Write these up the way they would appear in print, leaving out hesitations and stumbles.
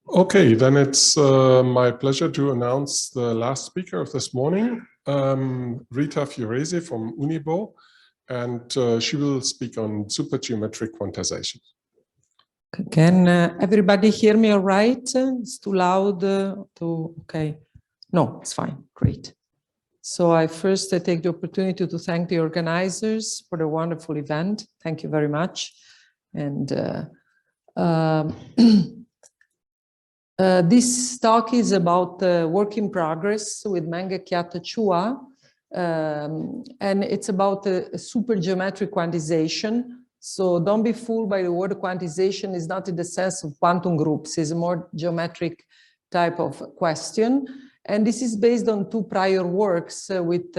Okay, then it's my pleasure to announce the last speaker of this morning, Rita Fioresi from Unibo, and she will speak on supergeometric quantization. Can everybody hear me all right? It's too loud okay. No, it's fine, great. So I first take the opportunity to thank the organizers for the wonderful event. Thank you very much. And this talk is about work in progress with Menge Kyatta Chua, and it's about a supergeometric quantization. So don't be fooled by the word quantization. Is not in the sense of quantum groups. It's a more geometric type of question. And this is based on two prior works with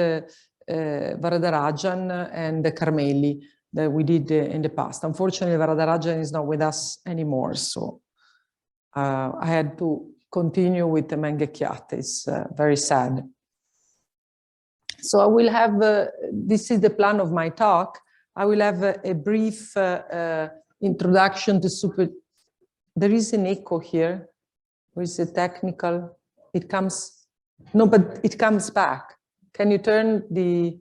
Varadarajan and Carmelli that we did in the past. Unfortunately, Varadarajan is not with us anymore. So I had to continue with the Menge Kyatta. It's very sad. So I will have, this is the plan of my talk. I will have a brief introduction to there is an echo here. Where is the technical? It comes, no, but it comes back. Can you turn the,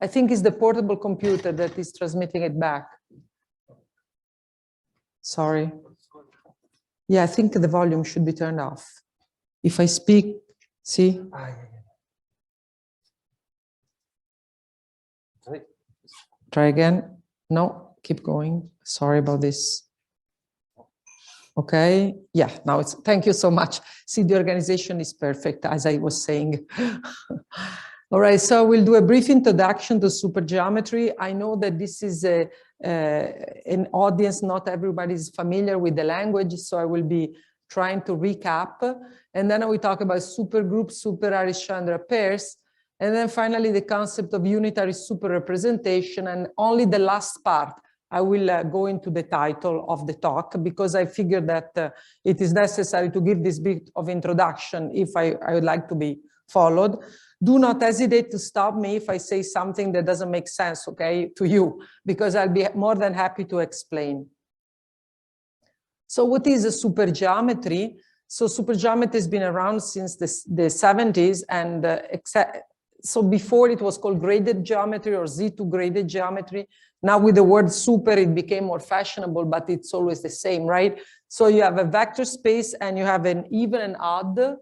I think it's the portable computer that is transmitting it back. Sorry. Yeah, I think the volume should be turned off. If I speak, see? Try again. No, keep going. Sorry about this. Okay. Yeah, now it's, thank you so much. See, the organization is perfect, as I was saying. All right, so we'll do a brief introduction to supergeometry. I know that this is an audience, not everybody is familiar with the language, so I will be trying to recap. And then we talk about supergroups, super Harish-Chandra pairs, and then finally the concept of unitary super representation. And only the last part, I will go into the title of the talk, because I figured that it is necessary to give this bit of introduction if I would like to be followed. Do not hesitate to stop me if I say something that doesn't make sense, okay, to you, because I'll be more than happy to explain. So what is a supergeometry? So supergeometry has been around since the 70s, and so before it was called graded geometry or Z2 graded geometry. Now with the word super, it became more fashionable, but it's always the same, right? So you have a vector space and you have an even and odd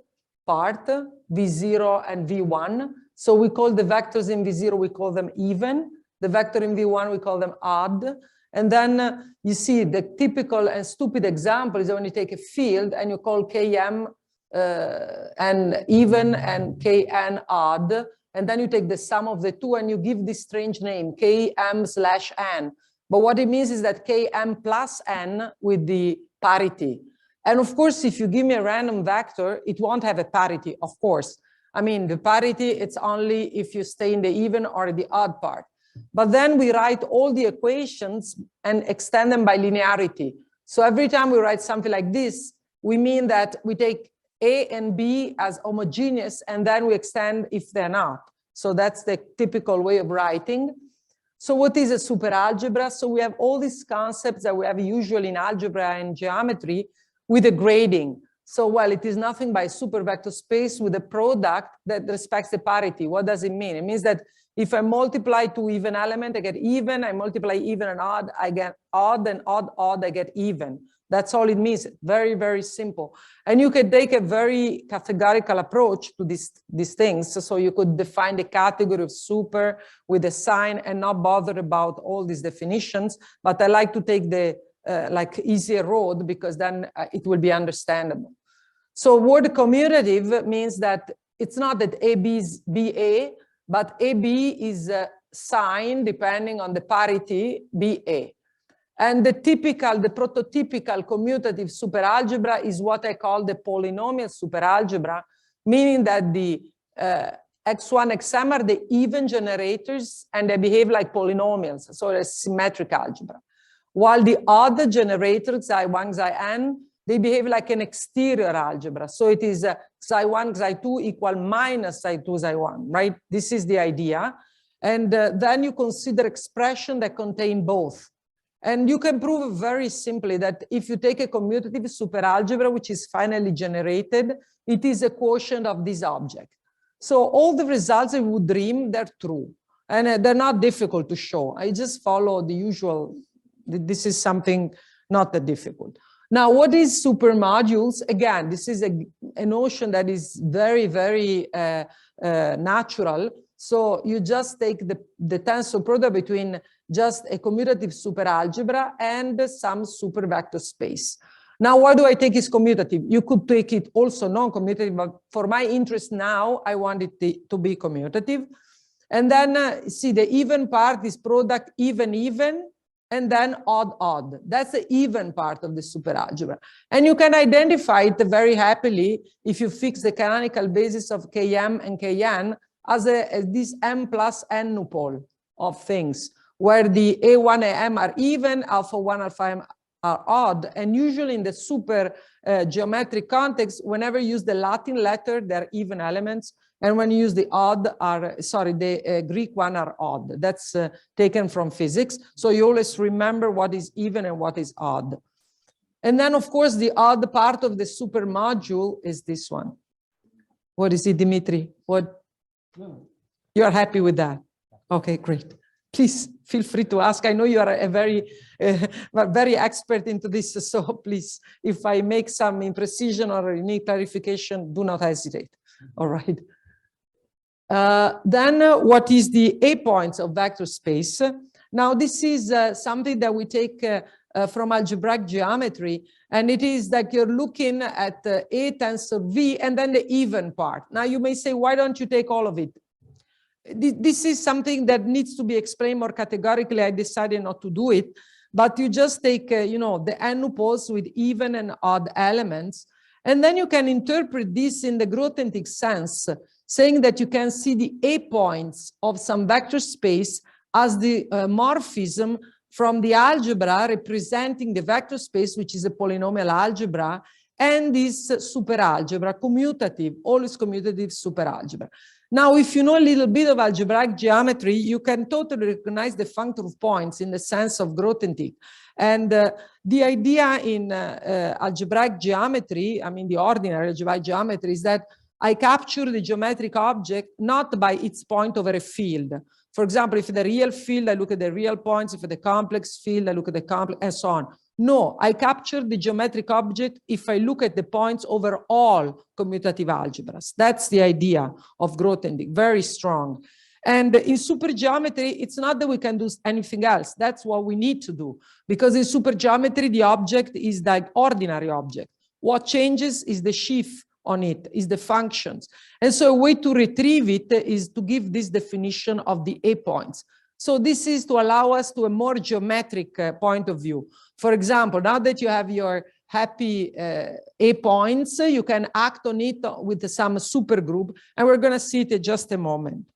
part, V0 and V1. So we call the vectors in V0, we call them even. The vector in V1, we call them odd. And then you see the typical and stupid example is when you take a field and you call Km and even and Kn odd. And then you take the sum of the two and you give this strange name, Km/n. But what it means is that Km plus n with the parity. And of course, if you give me a random vector, it won't have a parity, of course. I mean, the parity, it's only if you stay in the even or the odd part. But then we write all the equations and extend them by linearity. So every time we write something like this, we mean that we take A and B as homogeneous, and then we extend if they're not. So that's the typical way of writing. So what is a superalgebra? So we have all these concepts that we have usually in algebra and geometry with a grading. So, well, it is nothing but a super vector space with a product that respects the parity. What does it mean? It means that if I multiply two even elements, I get even. I multiply even and odd, I get odd, and odd, odd, I get even. That's all it means. Very, very simple. And you can take a very categorical approach to these things. So you could define the category of super with a sign and not bother about all these definitions. But I like to take the like easier road, because then it will be understandable. So word commutative means that it's not that AB is BA, but AB is a sign depending on the parity BA. And the prototypical commutative superalgebra is what I call the polynomial superalgebra, meaning that the x1, xm are the even generators and they behave like polynomials, so it's symmetric algebra. While the odd generators, xi1, xin, they behave like an exterior algebra. So it is xi1, xi2 equal minus xi2, xi1, right? This is the idea. And then you consider expression that contain both. And you can prove very simply that if you take a commutative superalgebra, which is finally generated, it is a quotient of this object. So all the results I would dream, they're true. And they're not difficult to show. I just follow the usual. This is something not that difficult. Now, what is supermodules? Again, this is a notion that is very, very natural. So you just take the tensor product between just a commutative superalgebra and some super vector space. Now, why do I take it commutative? You could take it also non-commutative, but for my interest now, I want it to be commutative. And then see, the even part is product even, and then odd. That's the even part of the superalgebra. And you can identify it very happily if you fix the canonical basis of Km and Kn as this m plus n nupole of things, where the A1, Am are even, alpha 1, alpha m are odd. And usually in the super geometric context, whenever you use the Latin letter, they're even elements. And when you use the the Greek one are odd. That's taken from physics. So you always remember what is even and what is odd. And then, of course, the odd part of the super module is this one. What is it, Dimitri? What? You are happy with that? Okay, great. Please feel free to ask. I know you are a very expert into this. So please, if I make some imprecision or need clarification, do not hesitate. All right. Then what is the A points of vector space? Now, this is something that we take from algebraic geometry, and it is that you're looking at A tensor V and then the even part. Now, you may say, why don't you take all of it? This is something that needs to be explained more categorically. I decided not to do it, but you just take, you know, the n nupoles with even and odd elements, and then you can interpret this in the grothendieck sense, saying that you can see the A points of some vector space as the morphism from the algebra representing the vector space, which is a polynomial algebra, and this superalgebra, commutative, always commutative superalgebra. Now, if you know a little bit of algebraic geometry, you can totally recognize the functor of points in the sense of grothendieck. And the idea in algebraic geometry, I mean the ordinary algebraic geometry, is that I capture the geometric object not by its point over a field. For example, if the real field, I look at the real points. If the complex field, I look at the complex, and so on. No, I capture the geometric object if I look at the points over all commutative algebras. That's the idea of grothendieck, very strong. And in supergeometry, it's not that we can do anything else. That's what we need to do. Because in supergeometry, the object is the ordinary object. What changes is the sheaf on it, is the functions. And so a way to retrieve it is to give this definition of the A points. So this is to allow us to a more geometric point of view. For example, now that you have your happy A points, you can act on it with some supergroup, and we're going to see it in just a moment.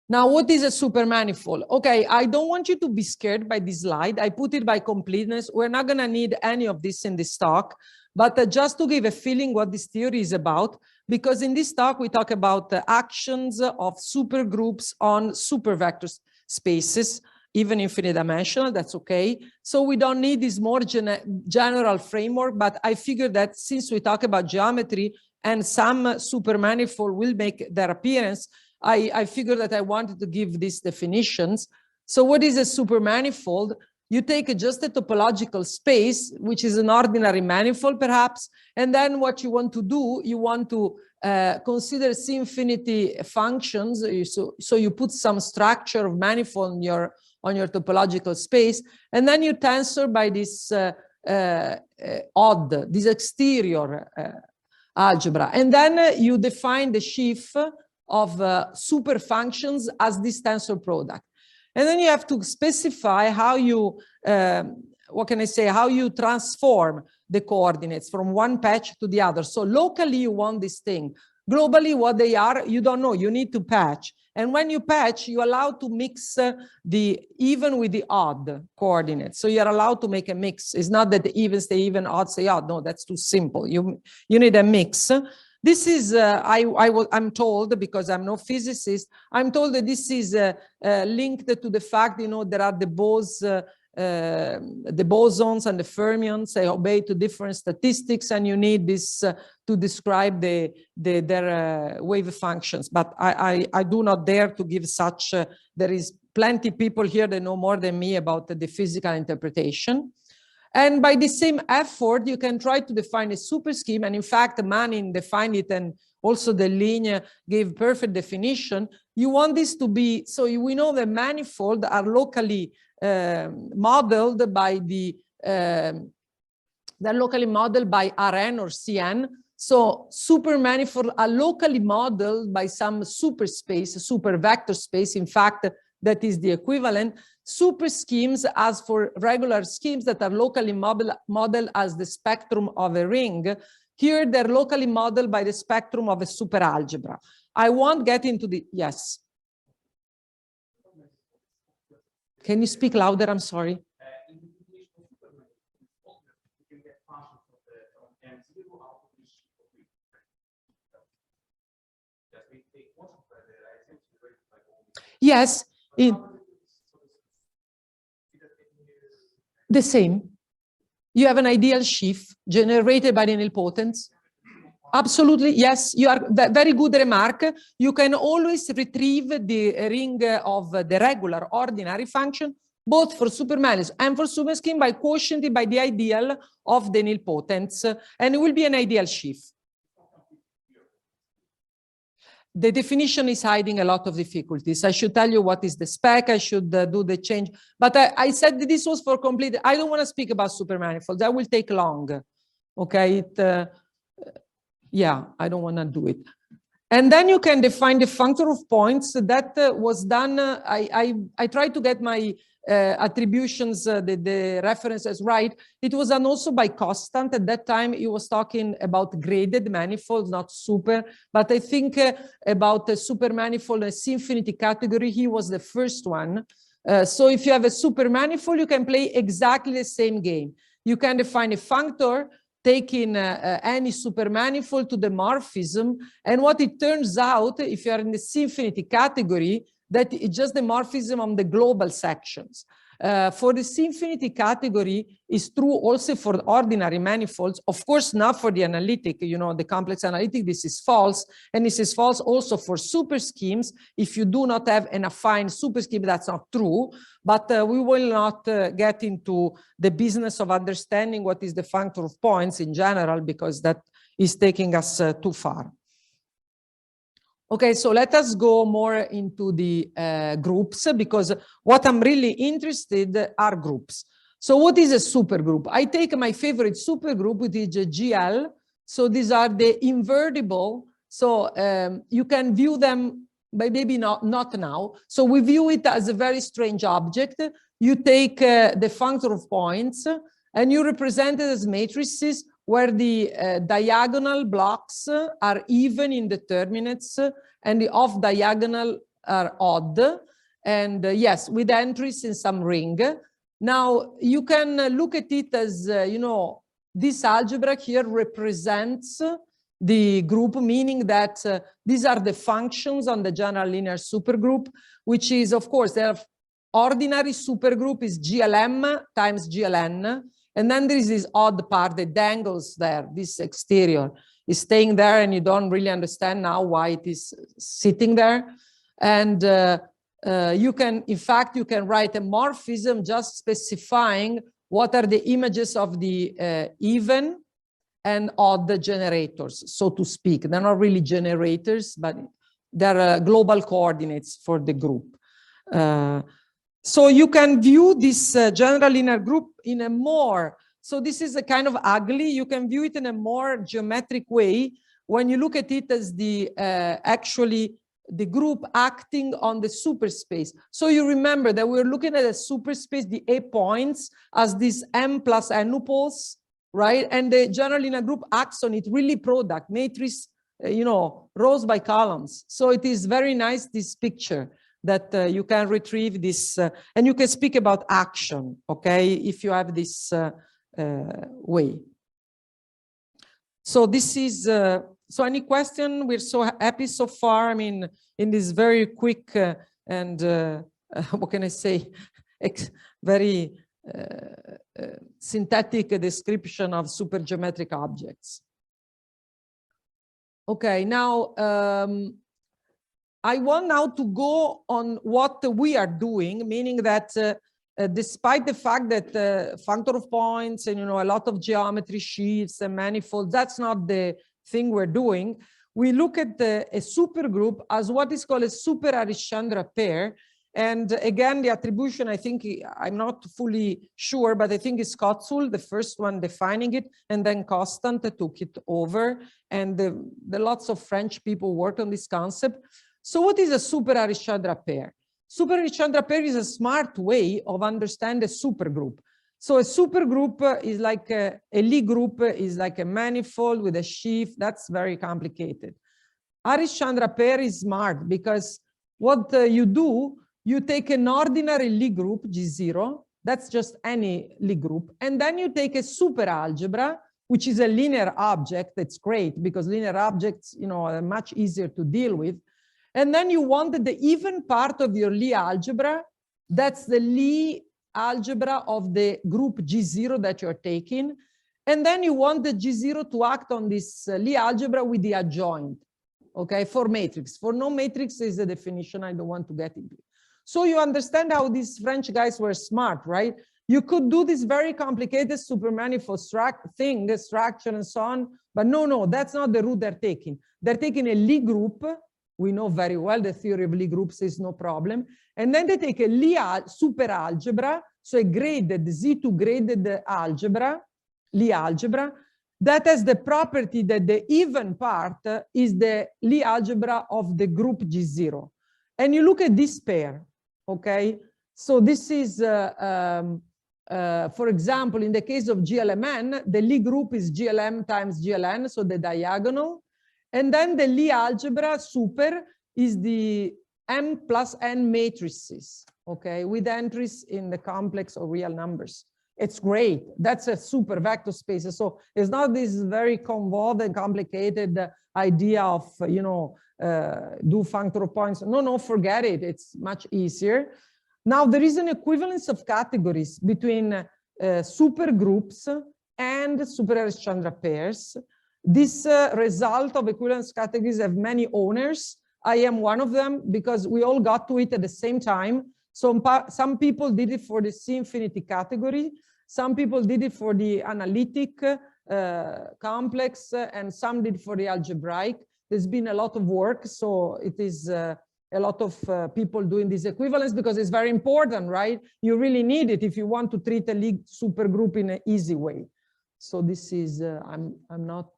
Now, what is a supermanifold? Okay, I don't want you to be scared by this slide. I put it by completeness. We're not going to need any of this in this talk, but just to give a feeling what this theory is about, because in this talk, we talk about the actions of supergroups on supervector spaces, even infinite dimensional, that's okay. So we don't need this more general framework, but I figured that since we talk about geometry and some supermanifold will make their appearance, I figured that I wanted to give these definitions. So what is a supermanifold? You take just a topological space, which is an ordinary manifold, perhaps, and then what you want to do, you want to consider C-infinity functions. So you put some structure of manifold on your topological space, and then you tensor by this this exterior algebra, and then you define the sheaf of super functions as this tensor product. And then you have to specify how you, what can I say, how you transform the coordinates from one patch to the other. So locally, you want this thing. Globally, what they are, you don't know. You need to patch. And when you patch, you're allowed to mix the even with the odd coordinates. So you're allowed to make a mix. It's not that the even stay even, odd stay odd. No, that's too simple. You need a mix. This is, I'm told, because I'm no physicist, I'm told that this is linked to the fact, you know, there are the bosons and the fermions, they obey to different statistics, and you need this to describe their wave functions. But I do not dare to give such, there is plenty of people here that know more than me about the physical interpretation. And by the same effort, you can try to define a super scheme. And in fact, Manning defined it, and also the linear gave perfect definition. You want this to be, so we know the manifold are locally modeled by they're locally modeled by Rn or Cn. So super manifold are locally modeled by some super space, super vector space. In fact, that is the equivalent. Super schemes, as for regular schemes that are locally modeled as the spectrum of a ring, here they're locally modeled by the spectrum of a superalgebra. I won't get into the, yes. Can you speak louder? I'm sorry. Yes. The same. You have an ideal sheaf generated by the nilpotents. Absolutely, yes, you are very good remark. You can always retrieve the ring of the regular ordinary function, both for supermanifolds and for superscheme, by quotienting by the ideal of the nilpotents, and it will be an ideal sheaf. The definition is hiding a lot of difficulties. I should tell you what is the spec. I should do the change. But I said that this was for complete. I don't want to speak about supermanifolds. That will take long. Okay. Yeah, I don't want to do it. And then you can define the functor of points. That was done. I tried to get my attributions, the references right. It was done also by Constant. At that time, he was talking about graded manifolds, not super. But I think about the super manifold and infinity category, he was the first one. So if you have a super manifold, you can play exactly the same game. You can define a functor, taking any supermanifold to the morphism. And what it turns out, if you are in the infinity category, that it's just the morphism on the global sections. For the infinity category is true also for ordinary manifolds. Of course, not for the analytic, you know, the complex analytic, this is false. And this is false also for super schemes. If you do not have an affine super scheme, that's not true. But we will not get into the business of understanding what is the functor of points in general, because that is taking us too far. Okay, so let us go more into the groups, because what I'm really interested are groups. So what is a supergroup? I take my favorite supergroup, which is a GL. So these are the invertible. So you can view them, but maybe not now. So we view it as a very strange object. You take the functor of points and you represent it as matrices where the diagonal blocks are even in determinates and the off diagonal are odd. And yes, with entries in some ring. Now you can look at it as, you know, this algebra here represents the group, meaning that these are the functions on the general linear supergroup, which is, of course, their ordinary supergroup is GLM times GLN. And then there is this odd part that dangles there, this exterior is staying there, and you don't really understand now why it is sitting there. And you can, in fact, you can write a morphism just specifying what are the images of the even and odd generators, so to speak. They're not really generators, but they're global coordinates for the group. So you can view this general linear group in a more, so this is a kind of ugly, you can view it in a more geometric way when you look at it as the actually the group acting on the superspace. So you remember that we're looking at a superspace, the A points, as this M plus nuples, right? And the general linear group acts on it, really product, matrix, you know, rows by columns. So it is very nice, this picture, that you can retrieve this, and you can speak about action, okay, if you have this way. So this is So any question? We're so happy so far. I mean, in this very quick and what can I say, very synthetic description of supergeometric objects. Okay, now I want now to go on what we are doing, meaning that despite the fact that functor of points and a lot of geometry sheets and manifolds, that's not the thing we're doing. We look at a supergroup as what is called a super Harish-Chandra pair. And again, the attribution, I think, I'm not fully sure, but I think it's Kotzul, the first one defining it, and then Constant took it over. And the lots of French people worked on this concept. So what is a super Harish-Chandra pair? Super Harish-Chandra pair is a smart way of understanding a supergroup. So a supergroup is like a Lie group is like a manifold with a sheaf. That's very complicated. Harish-Chandra pair is smart because what you do, you take an ordinary Lie group, G0, that's just any Lie group, and then you take a super algebra, which is a linear object. That's great because linear objects, are much easier to deal with. And then you want the even part of your Lie algebra. That's the Lie algebra of the group G0 that you're taking. And then you want the G0 to act on this Lie algebra with the adjoint, okay, for matrix. For no matrix is the definition I don't want to get into. So you understand how these French guys were smart, right? You could do this very complicated supermanifold structure and so on, but no, that's not the route they're taking. They're taking a Lie group. We know very well the theory of Lie groups is no problem. And then they take a Lie super algebra, so a graded Z2 graded algebra, Lie algebra, that has the property that the even part is the Lie algebra of the group G0. And you look at this pair, okay? So this is, for example, in the case of GLMN, the Lie group is GLM times GLN, so the diagonal. And then the Lie algebra super is the M plus N matrices, okay, with entries in the complex or real numbers. It's great. That's a super vector space. So it's not this very convoluted and complicated idea of, do functor of points. No, forget it. It's much easier. Now, there is an equivalence of categories between super groups and super Harish-Chandra pairs. This result of equivalence categories have many owners. I am one of them because we all got to it at the same time. So some people did it for the C-infinity category. Some people did it for the analytic complex, and some did for the algebraic. There's been a lot of work, so it is a lot of people doing this equivalence because it's very important, right? You really need it if you want to treat a Lie supergroup in an easy way. So this is, I'm not...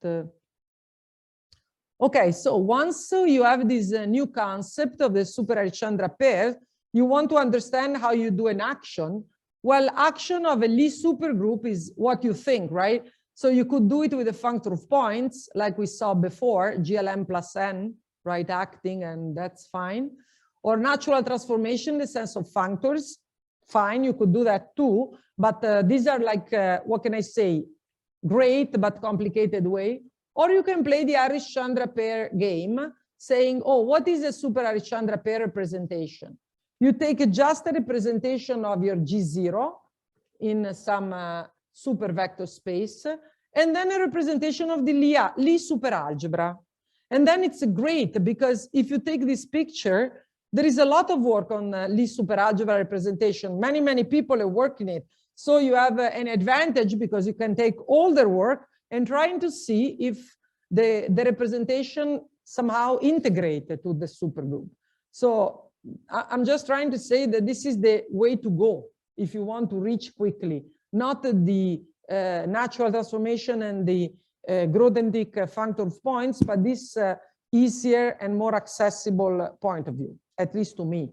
Okay, so once you have this new concept of the super Harish-Chandra pair, you want to understand how you do an action. Well, action of a Lie supergroup is what you think, right? So you could do it with a functor of points, like we saw before, GLM plus N, right, acting, and that's fine. Or natural transformation in the sense of functors, fine, you could do that too. But these are like, what can I say, great but complicated way. Or you can play the Harish-Chandra pair game, saying, oh, what is a super Harish-Chandra pair representation? You take just a representation of your G0 in some super vector space, and then a representation of the Lie super algebra. And then it's great because if you take this picture, there is a lot of work on Lie super algebra representation. Many people are working it. So you have an advantage because you can take all their work and trying to see if the representation somehow integrated to the supergroup. So I'm just trying to say that this is the way to go if you want to reach quickly, not the natural transformation and the Grothendieck functor of points, but this easier and more accessible point of view, at least to me.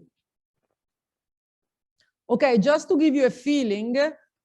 Okay, just to give you a feeling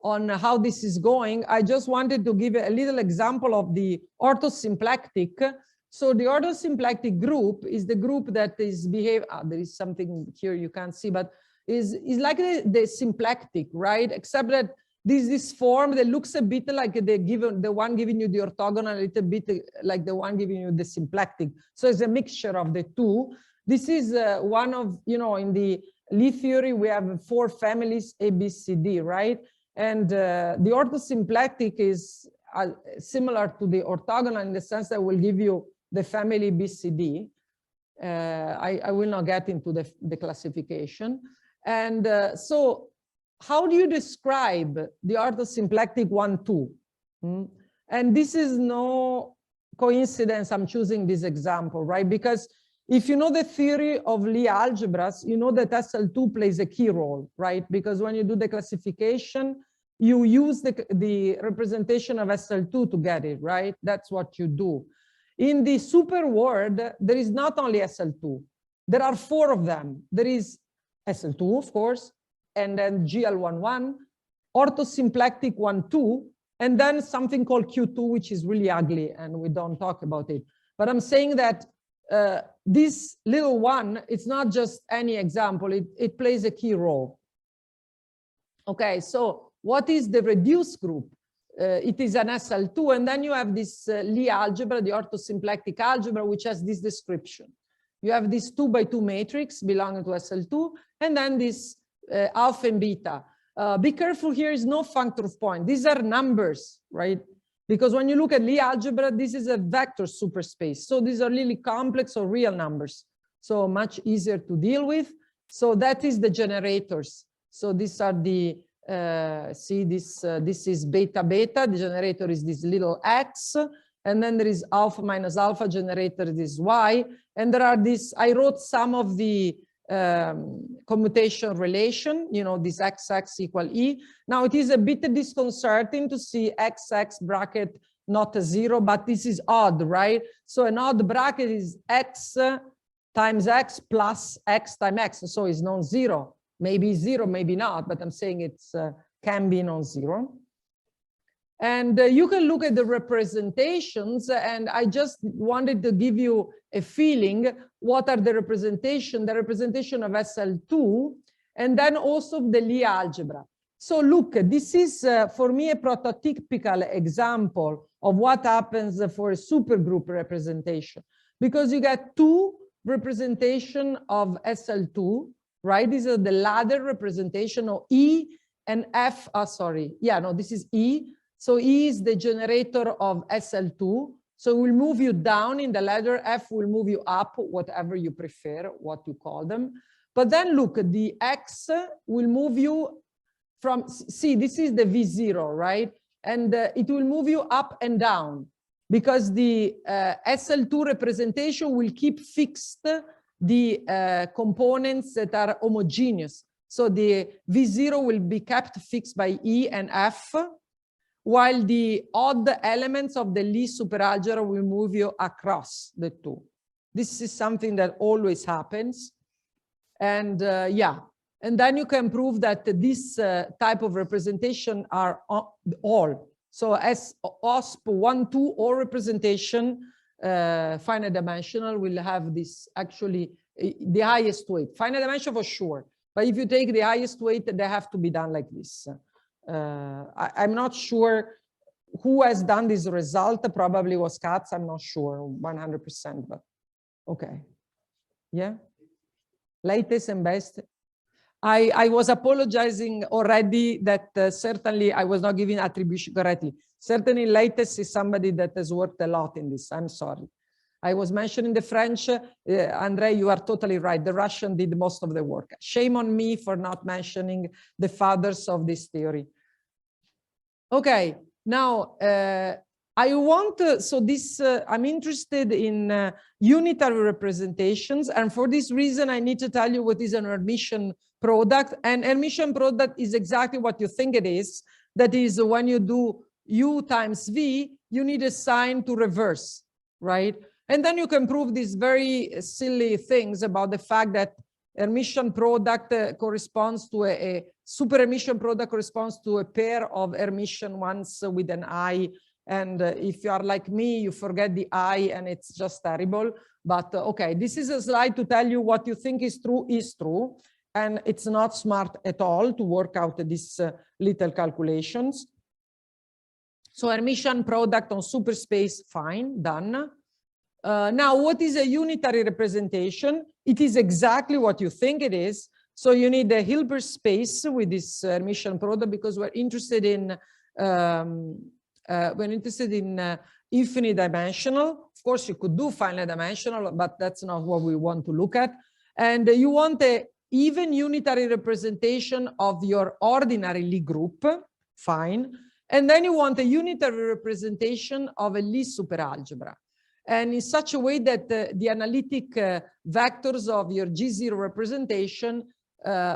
on how this is going, I just wanted to give a little example of the orthosymplectic. So the orthosymplectic group is the group that is there is something here you can't see, but is like the symplectic, right? Except that this form that looks a bit like the one giving you the orthogonal, a little bit like the one giving you the symplectic. So it's a mixture of the two. This is one of, in the Lie theory, we have 4 families, A, B, C, D, right? And the orthosymplectic is similar to the orthogonal in the sense that will give you the family B, C, D. I will not get into the classification. And so how do you describe the orthosymplectic 1, 2? And this is no coincidence I'm choosing this example, right? Because if you know the theory of Lie algebras, you know that SL2 plays a key role, right? Because when you do the classification, you use the representation of SL2 to get it, right? That's what you do. In the super world, there is not only SL2. There are 4 of them. There is SL2, of course, and then GL11, orthosymplectic 1, 2, and then something called Q2, which is really ugly, and we don't talk about it. But I'm saying that this little one, it's not just any example, it plays a key role. Okay, so what is the reduced group? It is an SL2, and then you have this Lie algebra, the orthosymplectic algebra, which has this description. You have this 2 by 2 matrix belonging to SL2, and then this alpha and beta. Be careful, here is no functor of point. These are numbers, right? Because when you look at Lie algebra, this is a vector superspace. So these are really complex or real numbers. So much easier to deal with. So that is the generators. So these are the, see this is beta beta. The generator is this little x. And then there is alpha minus alpha generator, this y. And there are these, I wrote some of the commutation relation, this xx equal e. Now it is a bit disconcerting to see xx bracket not a 0, but this is odd, right? So an odd bracket is x times x plus x times x, so it's non-zero. Maybe 0, maybe not, but I'm saying it's can be non-zero. And you can look at the representations, and I just wanted to give you a feeling. What are the representation? The representation of SL2, and then also the Lie algebra. So look, this is for me a prototypical example of what happens for a supergroup representation, because you get 2 representation of SL2, right? These are the ladder representation of E and F. Sorry, yeah, no, this is E. So E is the generator of SL2. So we'll move you down in the ladder. F will move you up, whatever you prefer, what you call them. But then look, the X will move you from, see, this is the V0, right? And it will move you up and down because the SL2 representation will keep fixed the components that are homogeneous. So the V0 will be kept fixed by E and F, while the odd elements of the Lie superalgebra will move you across the 2. This is something that always happens. And yeah, and then you can prove that this type of representation are all. So as OSP 1, 2, or representation, finite dimensional will have this actually the highest weight. Finite dimension for sure. But if you take the highest weight, they have to be done like this. I'm not sure who has done this result. Probably was Katz. I'm not sure 100%, but okay. Yeah. Latest and best. I was apologizing already that certainly I was not giving attribution correctly. Certainly latest is somebody that has worked a lot in this. I'm sorry. I was mentioning the French. Andrei, you are totally right. The Russian did most of the work. Shame on me for not mentioning the fathers of this theory. Okay, now I want to, so this, I'm interested in unitary representations. And for this reason, I need to tell you what is an Hermitian product. And Hermitian product is exactly what you think it is. That is, when you do U times V, you need a sign to reverse, right? And then you can prove these very silly things about the fact that Hermitian product corresponds to a super Hermitian product corresponds to a pair of Hermitian ones with an I. And if you are like me, you forget the I and it's just terrible. But okay, this is a slide to tell you what you think is true. and it's not smart at all to work out these little calculations. So Hermitian product on superspace, fine, done. Now, what is a unitary representation? It is exactly what you think it is. So you need a Hilbert space with this Hermitian product because we're interested in infinite dimensional. Of course, you could do finite dimensional, but that's not what we want to look at. And you want a even unitary representation of your ordinary Lie group, fine. And then you want a unitary representation of a Lie superalgebra. And in such a way that the analytic vectors of your G0 representation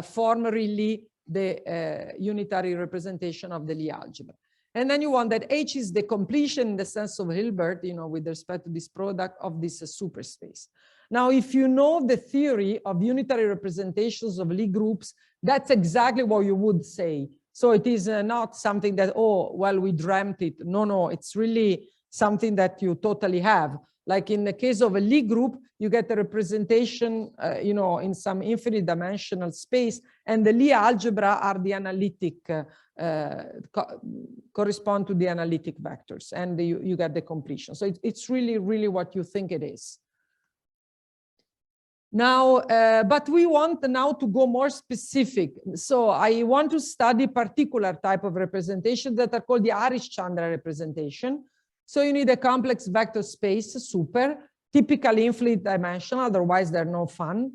form really the unitary representation of the Lie algebra. And then you want that H is the completion in the sense of Hilbert, you know, with respect to this product of this superspace. Now, if you know the theory of unitary representations of Lie groups, that's exactly what you would say. So it is not something that, oh, well, we dreamt it. No, no, it's really something that you totally have. Like in the case of a Lie group, you get a representation, you know, in some infinite dimensional space, and the Lie algebra are the analytic, correspond to the analytic vectors, and you get the completion. So it's really, really what you think it is. Now, but we want now to go more specific. So I want to study particular type of representation that are called the Harish-Chandra representation. So you need a complex vector space, super, typically infinite dimensional, otherwise they're no fun.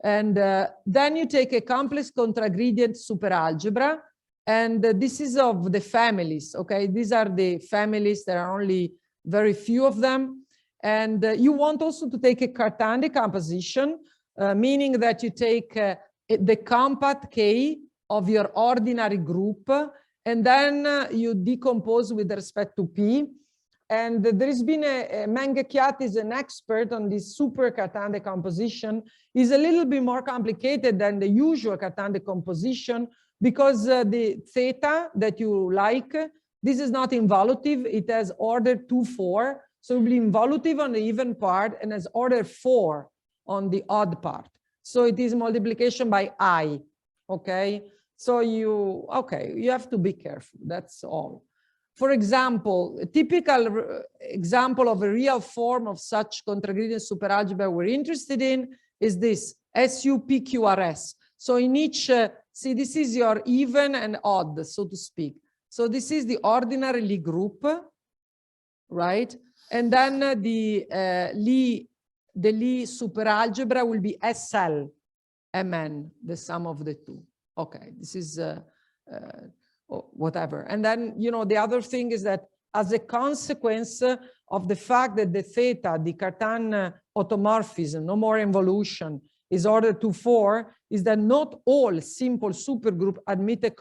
And then you take a complex contragradient superalgebra, and this is of the families, okay? These are the families, there are only very few of them. And you want also to take a Cartan decomposition, meaning that you take the compact K of your ordinary group, and then you decompose with respect to P. And there has been Mengekiat is an expert on this super Cartan decomposition. Is a little bit more complicated than the usual Cartan decomposition because the theta that you like, this is not involutive. It has order 2, 4. So it will be involutive on the even part and has order 4 on the odd part. So it is multiplication by I, okay? So you have to be careful, that's all. For example, a typical example of a real form of such contragradient superalgebra we're interested in is this SUPQRS. So in each, see, this is your even and odd, so to speak. So this is the ordinary Lie group, right? And then the Lie superalgebra will be SL, MN, the sum of the two. Okay, this is whatever. And then, you know, the other thing is that as a consequence of the fact that the theta, the Cartan automorphism, no more involution, is order 2, 4, is that not all simple supergroup admit a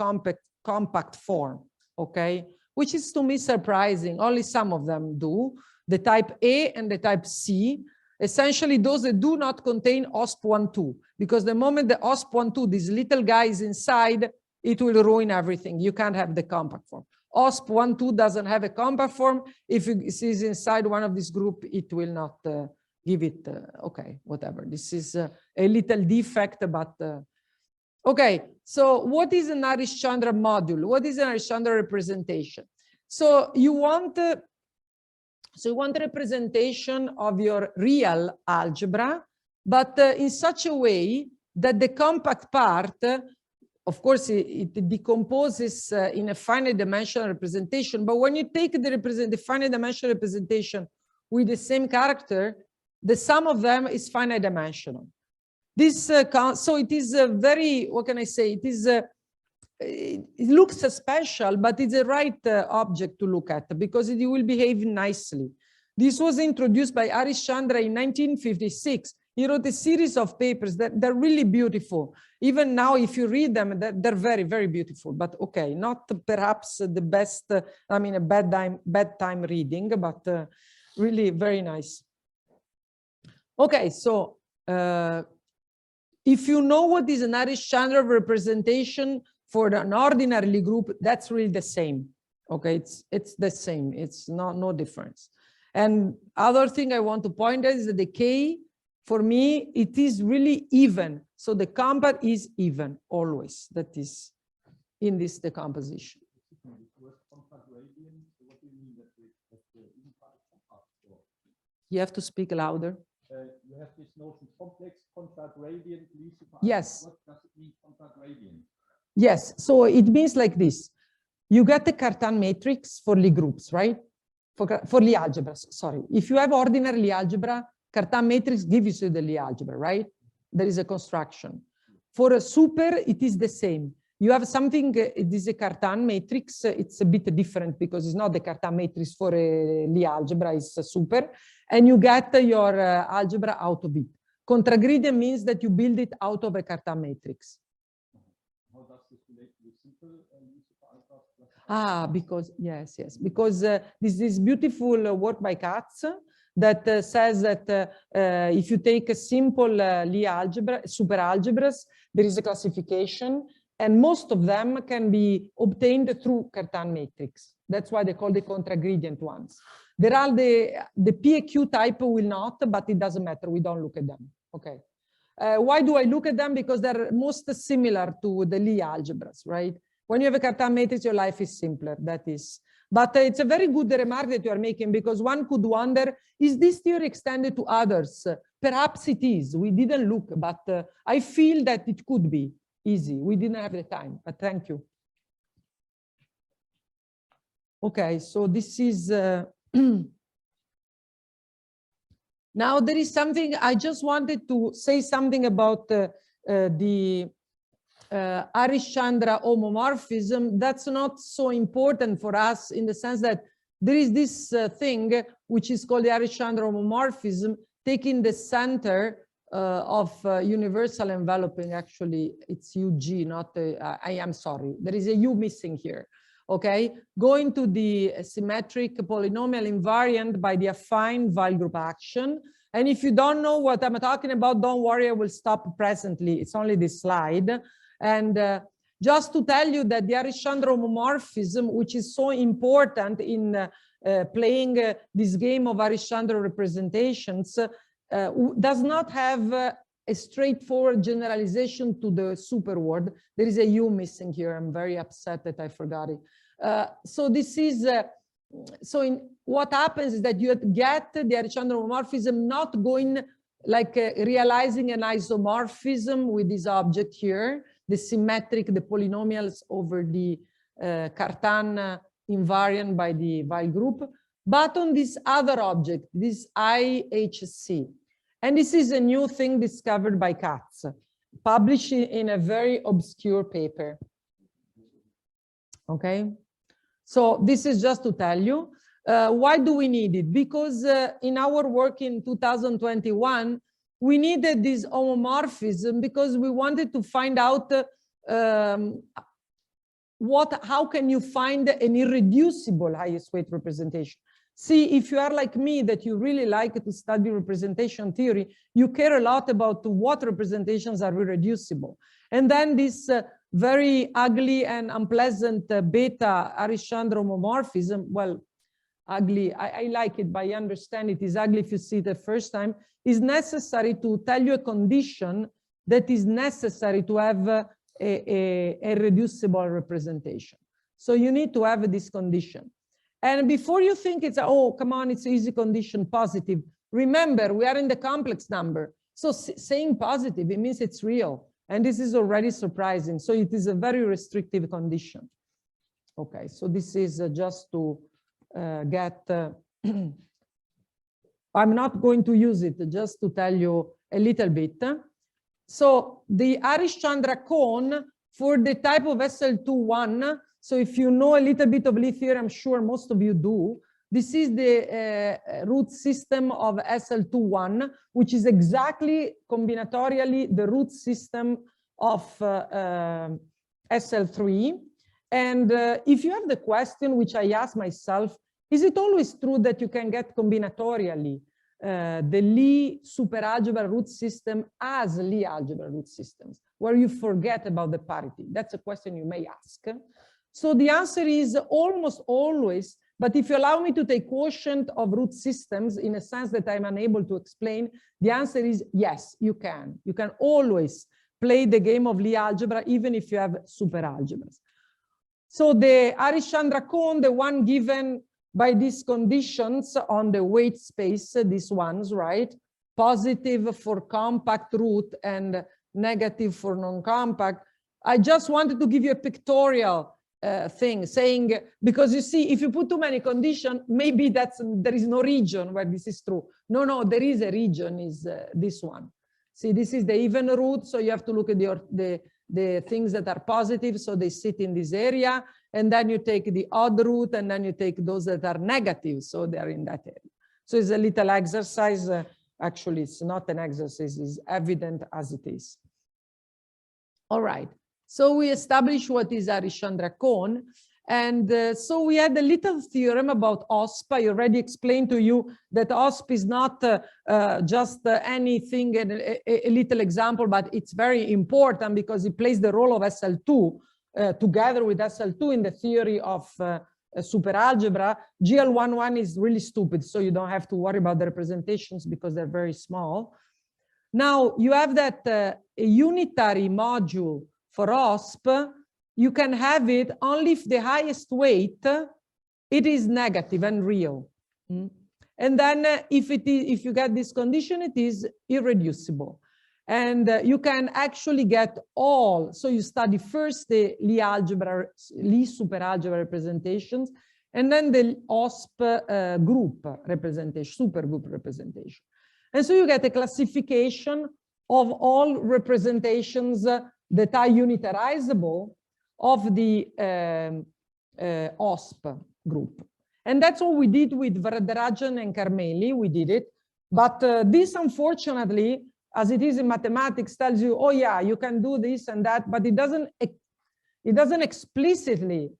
compact form, okay? Which is to me surprising. Only some of them do. The type A and the type C, essentially those that do not contain OSP12, because the moment the OSP12, this little guy is inside, it will ruin everything. You can't have the compact form. OSP12 doesn't have a compact form. If it is inside one of this group, it will not give it, okay, whatever. This is a little defect, but okay. So what is an Harish-Chandra module? What is an Harish-Chandra representation? So you want a representation of your real algebra, but in such a way that the compact part, of course, it decomposes in a finite dimensional representation. But when you take the finite dimensional representation with the same character, the sum of them is finite dimensional. This so it is a very, what can I say? It is it looks special, but it's the right object to look at because it will behave nicely. This was introduced by Harish-Chandra in 1956. He wrote a series of papers that they're really beautiful. Even now, if you read them, they're very, very beautiful. But okay, not perhaps the best, I mean, a bedtime reading, but really very nice. Okay, so if you know what is an Harish-Chandra representation for an ordinary Lie group, that's really the same. Okay, it's the same. It's no difference. And other thing I want to point out is that the K For me, it is really even. So the compa is even always. That is in this decomposition. You have to speak louder. You have this notion complex contragradient. Yes. What does it mean contragradient? Yes. So it means like this. You get the Cartan matrix for Lie groups, right? For Lie algebras, sorry. If you have ordinary Lie algebra, Cartan matrix gives you the Lie algebra, right? There is a construction. For a super, it is the same. You have something, it is a Cartan matrix. It's a bit different because it's not the Cartan matrix for a Lie algebra, it's a super. And you get your algebra out of it. Contragradient means that you build it out of a Cartan matrix. How does this relate to the simple because, yes, because this is beautiful work by Katz that says that if you take a simple Lie algebra, super algebras, there is a classification, and most of them can be obtained through Cartan matrix. That's why they call the contragradient ones. There are the PAQ type will not, but it doesn't matter. We don't look at them. Okay. Why do I look at them? Because they're most similar to the Lie algebras, right? When you have a Cartan matrix, your life is simpler. That is. But it's a very good remark that you are making, because one could wonder, is this theory extended to others? Perhaps it is. We didn't look, but I feel that it could be easy. We didn't have the time, but thank you. Okay, so this is... Now there is something, I just wanted to say something about the Harish-Chandra homomorphism. That's not so important for us in the sense that there is this thing which is called the Harish-Chandra homomorphism, taking the center of universal enveloping. Actually, it's UG, not I am sorry. There is a U missing here. Okay, going to the symmetric polynomial invariant by the affine Weil group action. And if you don't know what I'm talking about, don't worry, I will stop presently. It's only this slide. And just to tell you that the Harish-Chandra homomorphism, which is so important in playing this game of Harish-Chandra representations, does not have a straightforward generalization to the super world. There is a U missing here. I'm very upset that I forgot it. So this is, what happens is that you get the Harish-Chandra homomorphism not going like realizing an isomorphism with this object here, the symmetric, the polynomials over the Cartan invariant by the Weil group, but on this other object, this IHC. And this is a new thing discovered by Katz, published in a very obscure paper. Okay, so this is just to tell you. Why do we need it? Because in our work in 2021, we needed this homomorphism because we wanted to find out how can you find an irreducible highest weight representation. See, if you are like me, that you really like to study representation theory, you care a lot about what representations are irreducible. And then this very ugly and unpleasant beta Harish-Chandra homomorphism, well, ugly, I like it, but I understand it is ugly if you see it the first time, is necessary to tell you a condition that is necessary to have a reducible representation. So you need to have this condition. And before you think it's, oh, come on, it's easy condition, positive. Remember, we are in the complex number. So saying positive, it means it's real. And this is already surprising. So it is a very restrictive condition. Okay, so this is just to get, I'm not going to use it, just to tell you a little bit. So the Harish-Chandra cone for the type of SL2-1, so if you know a little bit of Lie theory, I'm sure most of you do, this is the root system of SL2-1, which is exactly combinatorially the root system of SL3. And if you have the question, which I ask myself, is it always true that you can get combinatorially the Lie superalgebra root system as Lie algebra root systems, where you forget about the parity? That's a question you may ask. So the answer is almost always, But if you allow me to take quotient of root systems in a sense that I'm unable to explain, the answer is yes, you can. You can always play the game of Lie algebra, even if you have superalgebras. So the Harish-Chandra cone, the one given by these conditions on the weight space, these ones, right? Positive for compact root and negative for non-compact. I just wanted to give you a pictorial thing saying, because you see, if you put too many conditions, maybe there is no region where this is true. No, there is a region, is this one. See, this is the even root, so you have to look at the things that are positive, so they sit in this area, and then you take the odd root, and then you take those that are negative, so they are in that area. So it's a little exercise. Actually, it's not an exercise, it's evident as it is. All right. So we established what is Harish-Chandra cone. And so we had a little theorem about OSP. I already explained to you that OSP is not just anything, a little example, but it's very important because it plays the role of SL2 together with SL2 in the theory of superalgebra. GL11 is really stupid, so you don't have to worry about the representations because they're very small. Now you have that a unitary module for OSP, you can have it only if the highest weight, it is negative and real. And then if you get this condition, it is irreducible. And you can actually get all, so you study first the Lie superalgebra representations, and then the OSP group representation, supergroup representation. And so you get a classification of all representations that are unitarizable of the OSP group. And that's what we did with Varadarajan and Carmeli, we did it. But this, unfortunately, as it is in mathematics, tells you, oh yeah, you can do this and that, but it doesn't explicitly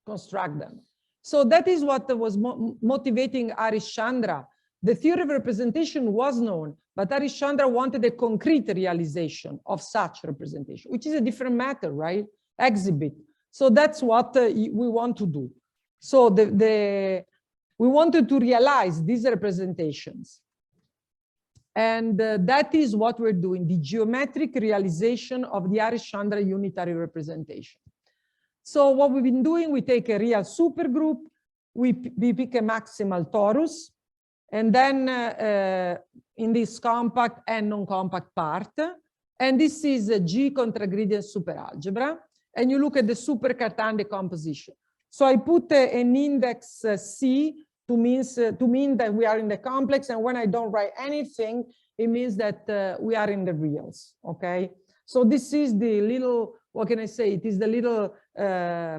construct them. So that is what was motivating Harish-Chandra. The theory of representation was known, but Harish-Chandra wanted a concrete realization of such representation, which is a different matter, right? Exhibit. So that's what we want to do. So we wanted to realize these representations. And that is what we're doing, the geometric realization of the Harish-Chandra unitary representation. So what we've been doing, we take a real supergroup, we pick a maximal torus, and then in this compact and non-compact part, and this is a G contragradient superalgebra, and you look at the super-Cartan decomposition. So I put an index C to mean that we are in the complex, and when I don't write anything, it means that we are in the reals, okay? So this is the little, what can I say? It is the little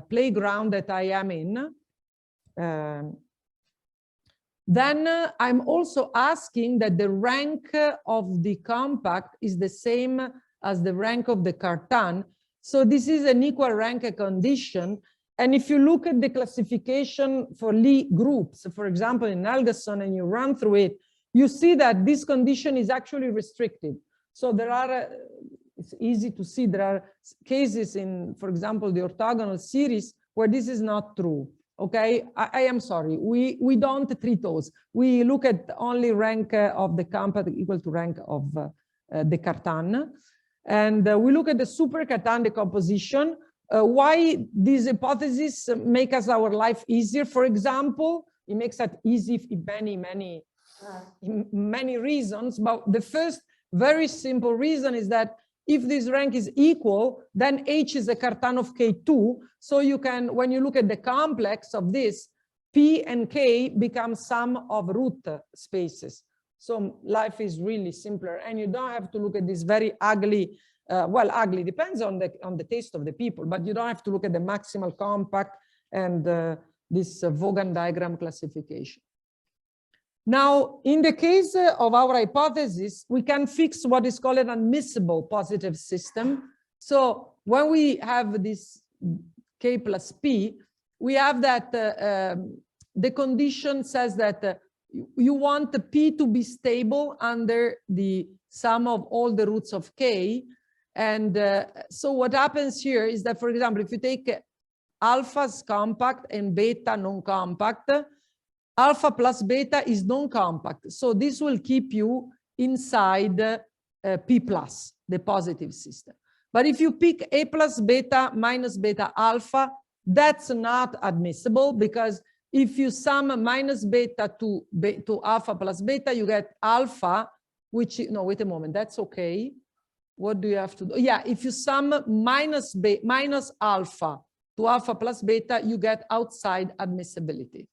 playground that I am in. Then I'm also asking that the rank of the compact is the same as the rank of the Cartan. So this is an equal rank condition. And if you look at the classification for Lie groups, for example, in Algason, and you run through it, you see that this condition is actually restricted. So there are, it's easy to see, there are cases in, for example, the orthogonal series where this is not true. Okay, I am sorry, we don't treat those. We look at only rank of the compact equal to rank of the Cartan. And we look at the super-Cartan decomposition. Why these hypotheses make us our life easier? For example, it makes it easy in many reasons. But the first very simple reason is that if this rank is equal, then H is a Cartan of K2. So you can, when you look at the complex of this, P and K become sum of root spaces. So life is really simpler, and you don't have to look at this very ugly, well, ugly depends on the taste of the people, but you don't have to look at the maximal compact and this Vaughan diagram classification. Now, in the case of our hypothesis, we can fix what is called an admissible positive system. So when we have this K plus P, we have that the condition says that you want the P to be stable under the sum of all the roots of K. And so what happens here is that, for example, if you take alpha is compact and beta non-compact. Alpha plus beta is non-compact. So this will keep you inside P plus, the positive system. But if you pick A plus beta minus beta alpha, that's not admissible, because if you sum minus beta to alpha plus beta, you get alpha, which, no, wait a moment, that's okay. What do you have to do? Yeah, if you sum minus alpha to alpha plus beta, you get outside admissibility.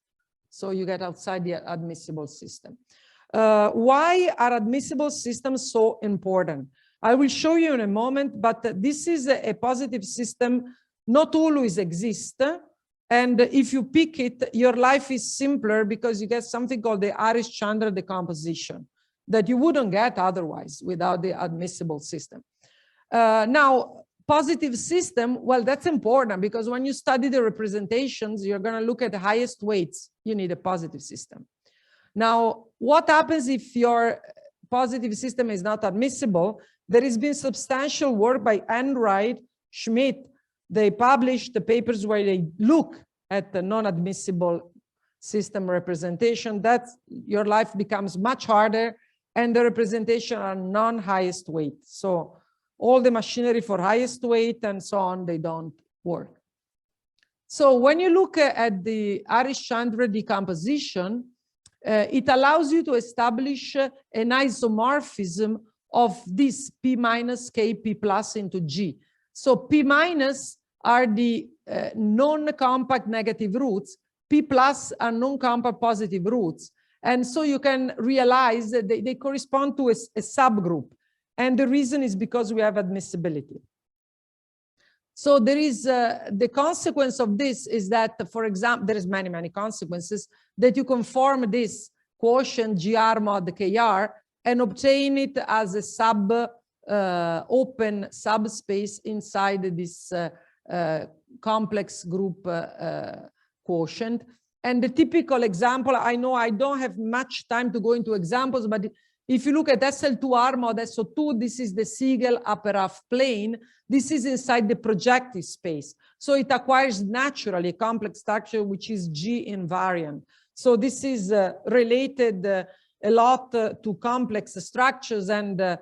So you get outside the admissible system. Why are admissible systems so important? I will show you in a moment, but this is a positive system, not always exist. And if you pick it, your life is simpler because you get something called the Harish-Chandra decomposition that you wouldn't get otherwise without the admissible system. Now, positive system, well, that's important because when you study the representations, you're going to look at the highest weights. You need a positive system. Now, what happens if your positive system is not admissible? There has been substantial work by Enright, Schmidt. They published the papers where they look at the non-admissible system representation. That your life becomes much harder, and the representation are non-highest weight. So all the machinery for highest weight and so on, they don't work. So when you look at the Harish-Chandra decomposition, it allows you to establish an isomorphism of this P minus K P plus into G. So P minus are the non-compact negative roots, P plus are non-compact positive roots. And so you can realize that they correspond to a subgroup. And the reason is because we have admissibility. So there is the consequence of this is that, for example, there is many consequences, that you can form this quotient GR mod KR and obtain it as a open subspace inside this complex group quotient. And the typical example, I know I don't have much time to go into examples, but if you look at SL2R mod SO2, this is the Siegel upper half plane. This is inside the projective space. So it acquires naturally a complex structure, which is G invariant. So this is related a lot to complex structures. And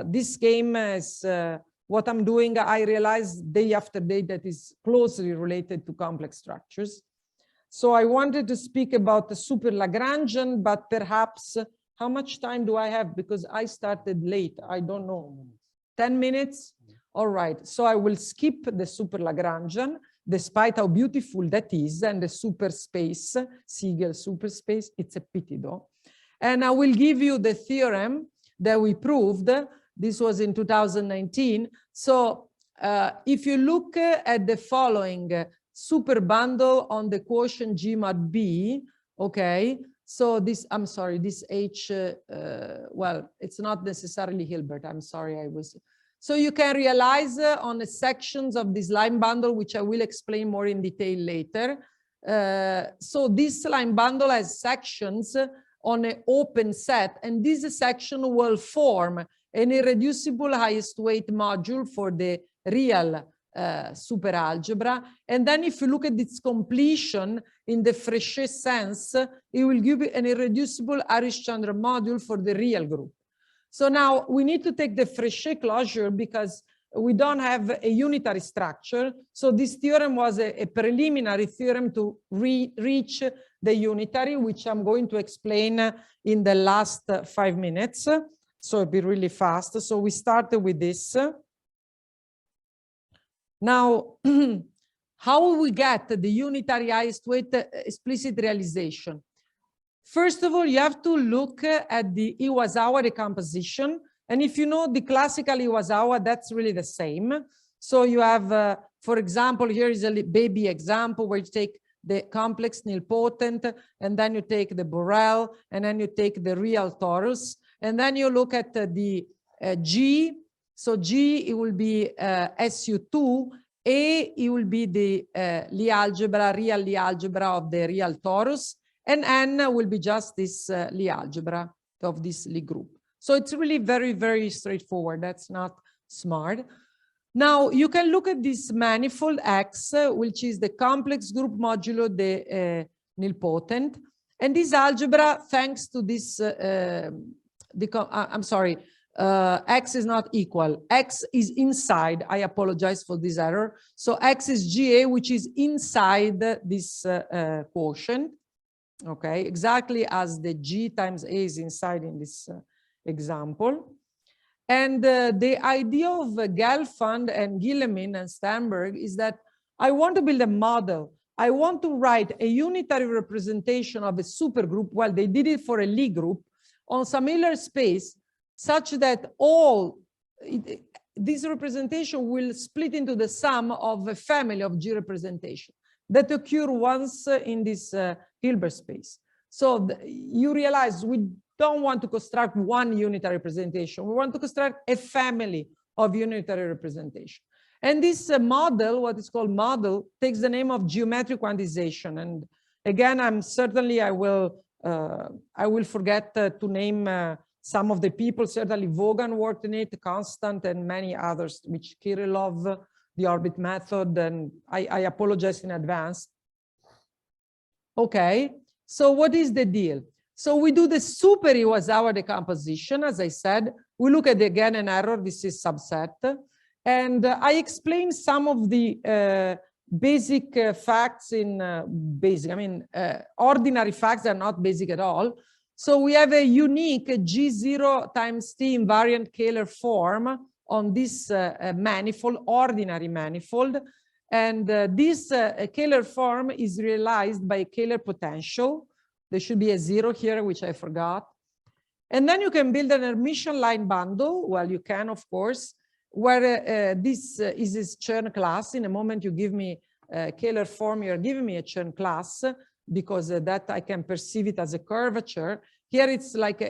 this game is what I'm doing. I realize day after day that is closely related to complex structures. So I wanted to speak about the super Lagrangian, but perhaps how much time do I have? Because I started late. I don't know. 10 minutes? All right. So I will skip the super Lagrangian, despite how beautiful that is, and the super space, Siegel superspace. It's a pity though. And I will give you the theorem that we proved. This was in 2019. So if you look at the following super bundle on the quotient G mod B, okay, so this, I'm sorry, this H, well, it's not necessarily Hilbert. I'm sorry, I was. So you can realize on the sections of this line bundle, which I will explain more in detail later. So this line bundle has sections on an open set, and this section will form an irreducible highest weight module for the real superalgebra. And then if you look at its completion in the Fréchet sense, it will give you an irreducible Harish-Chandra module for the real group. So now we need to take the Fréchet closure because we don't have a unitary structure. So this theorem was a preliminary theorem to reach the unitary, which I'm going to explain in the last 5 minutes. So it'll be really fast. So we started with this. Now, how will we get the unitary highest weight explicit realization? First of all, you have to look at the Iwasawa decomposition. And if you know the classical Iwasawa, that's really the same. So you have, for example, here is a baby example where you take the complex nilpotent, and then you take the Borel, and then you take the real torus. And then you look at the G. So G, it will be SU2. A, it will be the Lie algebra, real Lie algebra of the real torus. And N will be just this Lie algebra of this Lie group. So it's really very, very straightforward. That's not smart. Now you can look at this manifold X, which is the complex group modulo the nilpotent. And this algebra, thanks to this, X is not equal. X is inside. I apologize for this error. So X is GA, which is inside this quotient. Okay, exactly as the G times A is inside in this example. And the idea of Gelfand and Guillemin and Sternberg is that I want to build a model. I want to write a unitary representation of a supergroup. Well, they did it for a Lie group on some Euler space, such that this representation will split into the sum of a family of G representation that occur once in this Hilbert space. So you realize we don't want to construct one unitary representation. We want to construct a family of unitary representation. And this model, what is called model, takes the name of geometric quantization. And again, I will forget to name some of the people. Certainly Vaughan worked in it, Constant, and many others, which Kirillov, the orbit method, and I apologize in advance. Okay, so what is the deal? So we do the super Iwasawa decomposition, as I said. We look at, again, an error. This is subset. And I explain some of the basic facts in ordinary facts are not basic at all. So we have a unique G0 times T invariant Kähler form on this manifold, ordinary manifold. And this Kähler form is realized by a Kähler potential. There should be a 0 here, which I forgot. And then you can build an Hermitian line bundle. Well, you can, of course, where this is this Chern class. In a moment, you give me a Kähler form, you're giving me a Chern class, because that I can perceive it as a curvature. Here it's like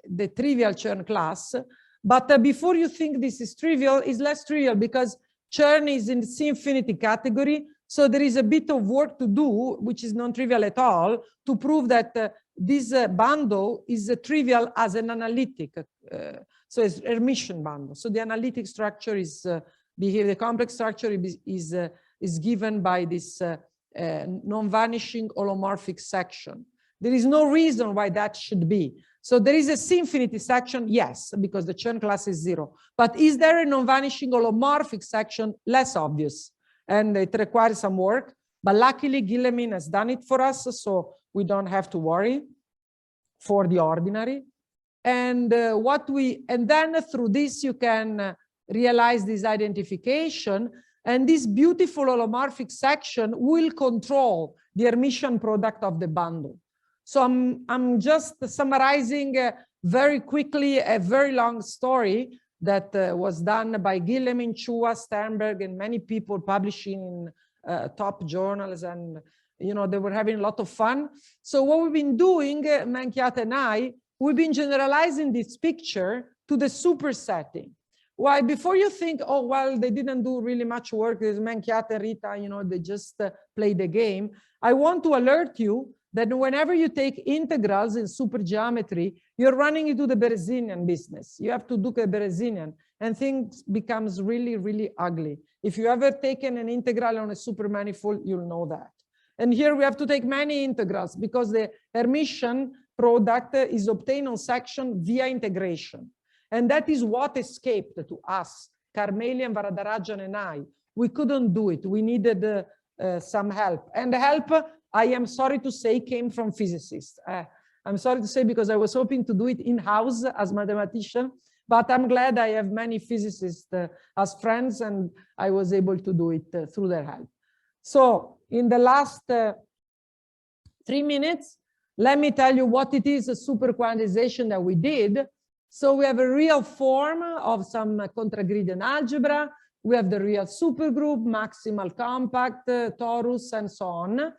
the trivial Chern class. But before you think this is trivial, it's less trivial because Chern is in the C infinity category. So there is a bit of work to do, which is non-trivial at all, to prove that this bundle is trivial as an analytic. So it's Hermitian bundle. So the analytic structure is the complex structure is given by this non-vanishing holomorphic section. There is no reason why that should be. So there is a C infinity section, yes, because the Chern class is 0. But is there a non-vanishing holomorphic section? Less obvious. And it requires some work. But luckily, Guillemin has done it for us, so we don't have to worry for the ordinary. And then through this, you can realize this identification. And this beautiful holomorphic section will control the Hermitian product of the bundle. So I'm just summarizing very quickly a very long story that was done by Guillemin, Chua, Sternberg, and many people publishing in top journals. And, you know, they were having a lot of fun. So what we've been doing, Mankiat and I, we've been generalizing this picture to the supersetting. Why? Before you think, oh, well, they didn't do really much work. There's Mankiat and Rita, you know, they just play the game. I want to alert you that whenever you take integrals in supergeometry, you're running into the Berezinian business. You have to do the Berezinian, and things becomes really, really ugly. If you ever taken an integral on a supermanifold, you'll know that. And here we have to take many integrals because the Hermitian product is obtained on section via integration. And that is what escaped to us, Carmelian, Varadarajan, and I. We couldn't do it. We needed some help. And the help, I am sorry to say, came from physicists. I'm sorry to say because I was hoping to do it in-house as mathematician, but I'm glad I have many physicists as friends, and I was able to do it through their help. So in the last 3 minutes, let me tell you what it is, a super quantization that we did. So we have a real form of some contragradient algebra. We have the real supergroup, maximal compact, torus, and so on.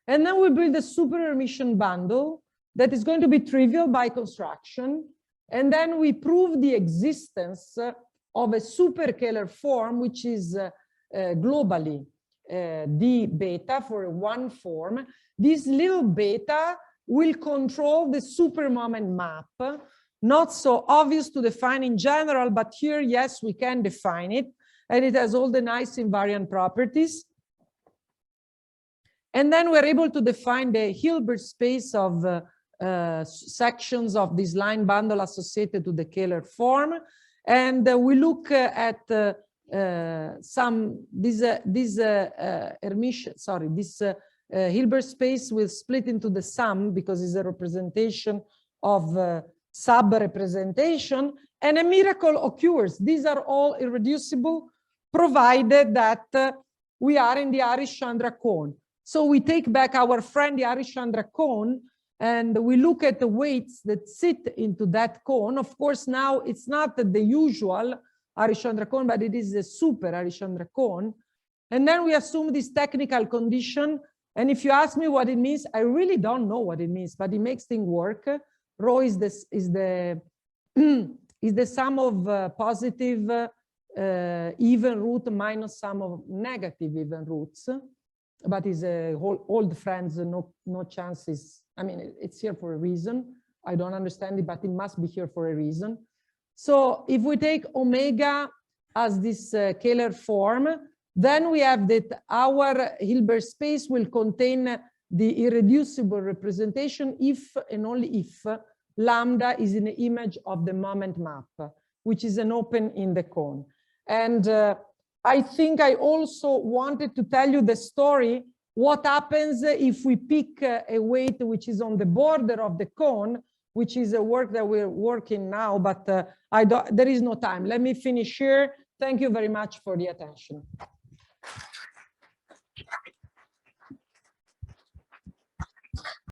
And then we build a super Hermitian bundle that is going to be trivial by construction. And then we prove the existence of a super Kähler form, which is globally d beta for one form. This little beta will control the super moment map. Not so obvious to define in general, but here, yes, we can define it. and it has all the nice invariant properties. And then we're able to define the Hilbert space of sections of this line bundle associated to the Kähler form. And we look at Hilbert space will split into the sum because it's a representation of sub-representation, and a miracle occurs. These are all irreducible, provided that we are in the Harish-Chandra cone. So we take back our friend, the Harish-Chandra cone, and we look at the weights that sit into that cone. Of course, now it's not the usual Harish-Chandra cone, but it is a super Harish-Chandra cone. And then we assume this technical condition. And if you ask me what it means, I really don't know what it means, but it makes things work. Rho is the sum of positive even root minus sum of negative even roots. But is a old friends, no chances. I mean, it's here for a reason. I don't understand it, but it must be here for a reason. So if we take omega as this Kähler form, then we have that our Hilbert space will contain the irreducible representation if and only if lambda is in the image of the moment map, which is an open in the cone. And I think I also wanted to tell you the story, what happens if we pick a weight which is on the border of the cone, which is a work that we're working now, but there is no time. Let me finish here. Thank you very much for the attention.